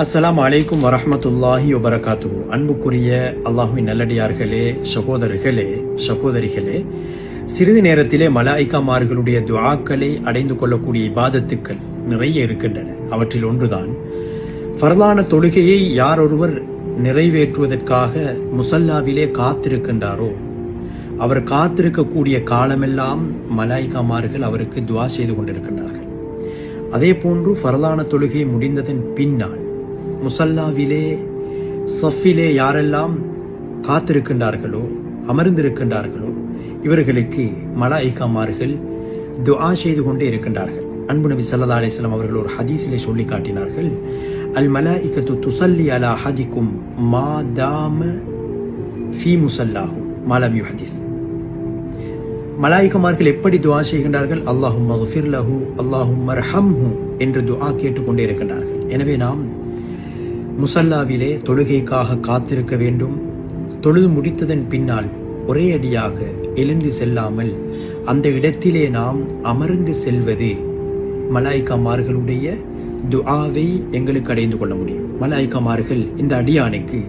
அஸ்ஸலாமு அலைக்கும் வரஹ்மத்துல்லாஹி வபரகாத்துஹு. அன்புக்குரிய அல்லாஹ்வின் நல்லடியார்களே, சகோதரிகளே, சிறிது நேரத்திலே மலாயிக்காமார்களுடைய துஆக்களை அடைந்து கொள்ளக்கூடிய இபாதத்துக்கள் நிறைய இருக்கின்றன. அவற்றில் ஒன்றுதான் ஃபர்லான தொழுகையை யார் ஒருவர் நிறைவேற்றுவதற்காக முசல்லாவிலே காத்திருக்கின்றாரோ, அவர் காத்திருக்கக்கூடிய காலமெல்லாம் மலாயிக்காமார்கள் அவருக்கு துஆ செய்து கொண்டிருக்கின்றார்கள். அதே போன்று ஃபர்லான தொழுகை முடிந்ததன் பின்னால் முசல்லாவிலே சஃபிலே யாரெல்லாம் காத்திருக்கின்றார்களோ, அமர்ந்திருக்கின்றார்களோ, இவர்களுக்கு மலாயிக்காமார்கள் துஆ செய்து கொண்டே இருக்கின்றார்கள். அன்பு நபி ஸல்லல்லாஹு அலைஹி வஸல்லம் அவர்கள் ஒரு ஹதீஸிலே சொல்லி காட்டினார்கள், அல் மலாயிகத்து துஸல்லி அலா அஹதிக்கும் மா தாம ஃபீ முஸல்லாஹு மா லம் யுஹதிஸ். மலாயிகமார்கள் எப்படி துஆ செய்கின்றார்கள்? அல்லாஹும்ம ஃகிர் லஹு அல்லாஹும்ம அர்ஹம்ஹு என்று துஆ கேட்டுக்கொண்டே இருக்கின்றார்கள். எனவே நாம் முசல்லாவிலே தொழுகைக்காக காத்திருக்க வேண்டும். தொழுது முடித்ததன் பின்னால் ஒரே அடியாக எழுந்து செல்லாமல் அந்த இடத்திலே நாம் அமர்ந்து செல்வது மலாயிக்காமார்களுடைய துஆவை எங்களுக்கு அடைந்து கொள்ள முடியும். மலாயிக்காமார்கள் இந்த அடியானுக்கு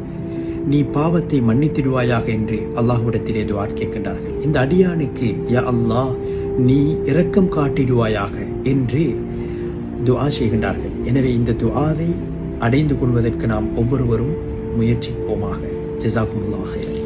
நீ பாவத்தை மன்னித்திடுவாயாக என்று அல்லாஹ்விடத்திலே துஆ கேட்கின்றார்கள். இந்த அடியானுக்கு யா அல்லாஹ் நீ இரக்கம் காட்டிடுவாயாக என்று துஆ செய்கின்றார்கள். எனவே இந்த துஆவை அடைந்து கொள்வதற்கு நாம் ஒவ்வொருவரும் முயற்சிப்போமாக. ஜஸாக்குமுல்லாஹ் ஹைரன்.